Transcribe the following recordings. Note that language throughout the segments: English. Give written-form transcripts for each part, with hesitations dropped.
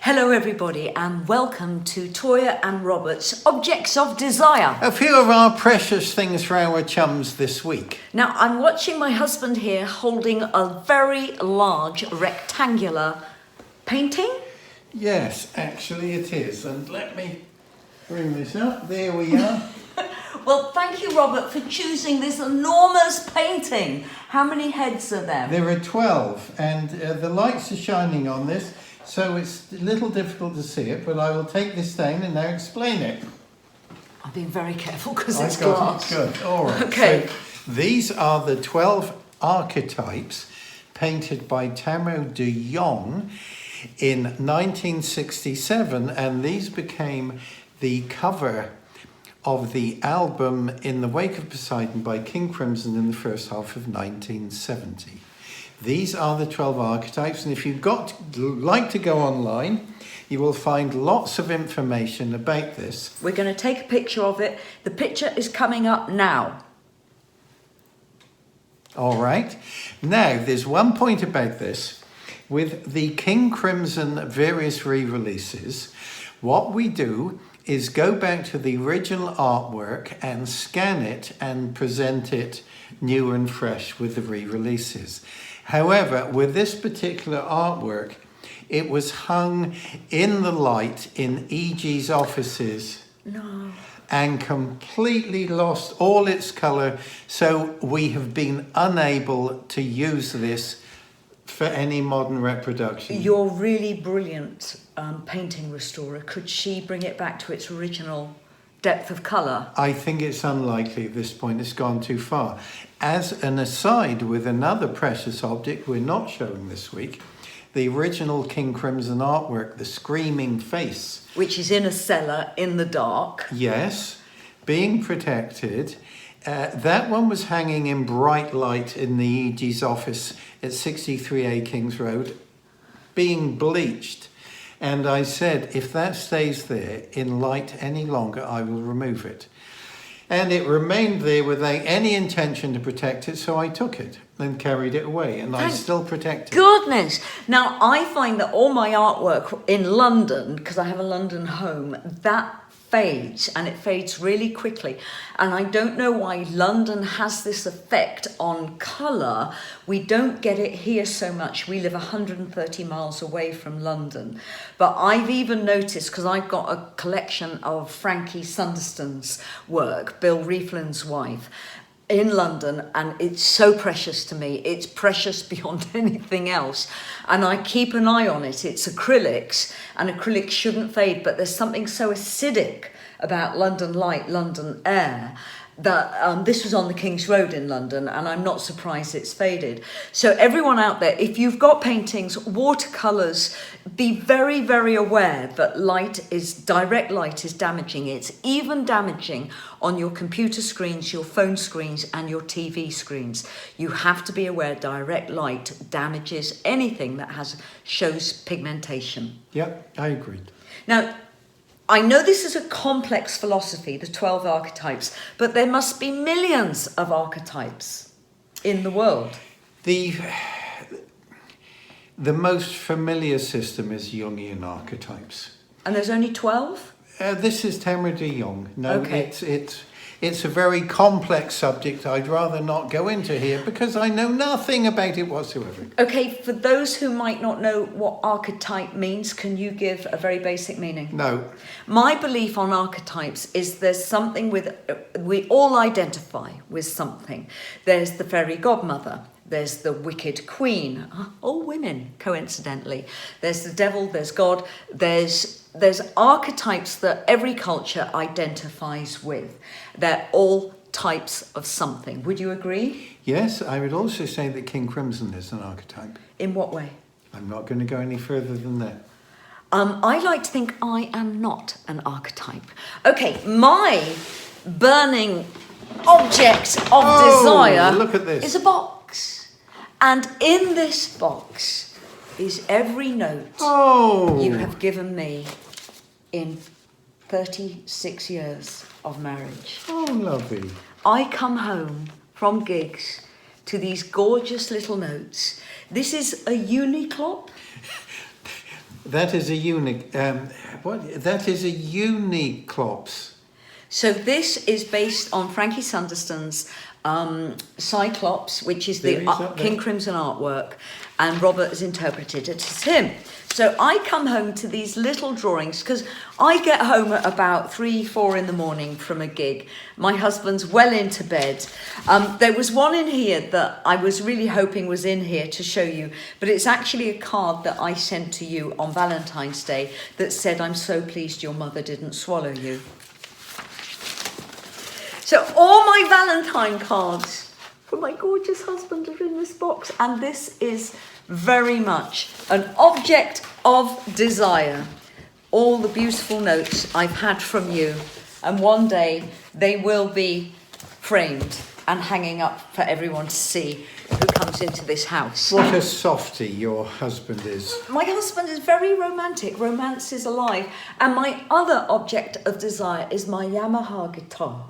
Hello everybody and welcome to Toyah and Robert's Objects of Desire. A few of our precious things for our chums this week. Now I'm watching my husband here holding a very large rectangular painting. Yes, actually it is. And let me bring this up. There we are. Well, thank you, Robert, for choosing this enormous painting. How many heads are there? There are 12 and the lights are shining on this, so it's a little difficult to see it, but I will take this down and now explain it. I'm being very careful because it's I've got glass. it. Good. All right. Okay. So these are the 12 archetypes painted by Toyah in 1967, and these became the cover of the album In the Wake of Poseidon by King Crimson in the first half of 1970. These are the 12 archetypes, and if you've like to go online, you will find lots of information about this. We're going to take a picture of it. The picture is coming up now. All right. Now, there's one point about this. With the King Crimson various re-releases, what we do is go back to the original artwork and scan it and present it new and fresh with the re-releases. However, with this particular artwork, it was hung in the light in E.G.'s offices. No. And completely lost all its colour, so we have been unable to use this for any modern reproduction. You're really brilliant painting restorer. Could she bring it back to its original depth of colour? I think it's unlikely at this point. It's gone too far. As an aside, with another precious object we're not showing this week, the original King Crimson artwork, the Screaming Face. Which is in a cellar in the dark. Yes, being protected. That one was hanging in bright light in the E.G.'s office at 63A Kings Road, being bleached. And I said, if that stays there in light any longer, I will remove it. And it remained there without any intention to protect it, so I took it and carried it away, and I still protect it. Goodness! Now, I find that all my artwork in London, because I have a London home, that fades, and it fades really quickly. And I don't know why London has this effect on colour. We don't get it here so much. We live 130 miles away from London. But I've even noticed, because I've got a collection of Frankie Sunderston's work, Bill Rieflin's wife, in London, and it's so precious to me. It's precious beyond anything else, and I keep an eye on it. It's acrylics, and acrylics shouldn't fade, but there's something so acidic about London light, London air, that this was on the King's Road in London, and I'm not surprised it's faded. So everyone out there, if you've got paintings, watercolours, be very, very aware that direct light is damaging. It's even damaging on your computer screens, your phone screens, and your TV screens. You have to be aware direct light damages anything that shows pigmentation. Yep, I agreed. Now, I know this is a complex philosophy, the 12 archetypes, but there must be millions of archetypes in the world. The most familiar system is Jungian archetypes. And there's only 12? This is Toyah. No, okay. It's a very complex subject I'd rather not go into here because I know nothing about it whatsoever. Okay, for those who might not know what archetype means, can you give a very basic meaning? No. My belief on archetypes is there's something we all identify with something. There's the fairy godmother. There's the wicked queen, all women, coincidentally. There's the devil, there's God, there's archetypes that every culture identifies with. They're all types of something. Would you agree? Yes, I would also say that King Crimson is an archetype. In what way? I'm not going to go any further than that. I like to think I am not an archetype. Okay, my burning object of desire look at this. is a box. And in this box is every note you have given me in 36 years of marriage. Oh, lovely. I come home from gigs to these gorgeous little notes. This is a uniclop. That is a unique. What? That is a unique clops. So this is based on Frankie Sanderson's Cyclops, which is There the he is up there. King Crimson artwork, and Robert has interpreted it as him. So I come home to these little drawings because I get home at about 3-4 in the morning from a gig. My husband's well into bed. There was one in here that I was really hoping was in here to show you, but it's actually a card that I sent to you on Valentine's Day that said, "I'm so pleased your mother didn't swallow you." So all my Valentine cards from my gorgeous husband are in this box, and this is very much an object of desire. All the beautiful notes I've had from you, and one day they will be framed and hanging up for everyone to see who comes into this house. What a softie your husband is. My husband is very romantic. Romance is alive. And my other object of desire is my Yamaha guitar,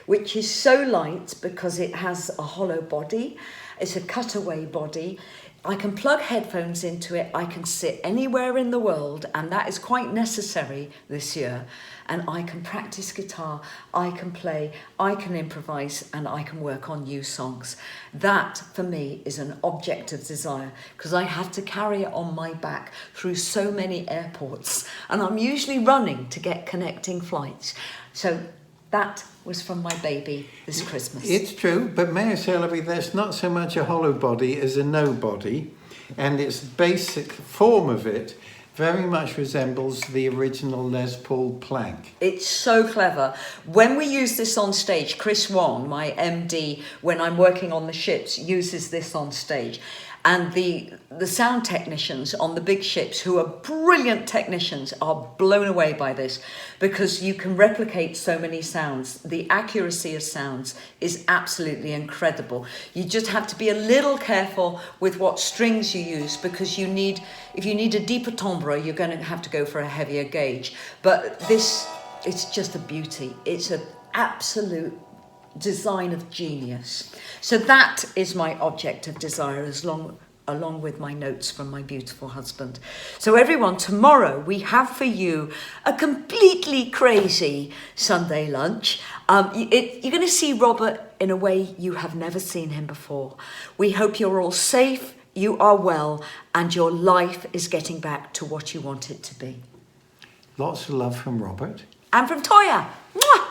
which is so light because it has a hollow body. It's a cutaway body. I can plug headphones into it. I can sit anywhere in the world, and that is quite necessary this year. And I can practice guitar, I can play, I can improvise, and I can work on new songs. That, for me, is an object of desire because I have to carry it on my back through so many airports, and I'm usually running to get connecting flights. So that was from my baby this Christmas. It's true, but may I say, Lovey, there's not so much a hollow body as a no body, and its basic form of it very much resembles the original Les Paul plank. It's so clever. When we use this on stage, Chris Wong, my MD, when I'm working on the ships, uses this on stage. And the sound technicians on the big ships, who are brilliant technicians, are blown away by this because you can replicate so many sounds. The accuracy of sounds is absolutely incredible. You just have to be a little careful with what strings you use because if you need a deeper timbre, you're going to have to go for a heavier gauge. But this, it's just a beauty. It's an absolute design of genius. So that is my object of desire, along with my notes from my beautiful husband. So everyone, tomorrow we have for you a completely crazy Sunday lunch. You're going to see Robert in a way you have never seen him before. We hope you're all safe, you are well, and your life is getting back to what you want it to be. Lots of love from Robert. And from Toyah. Mwah!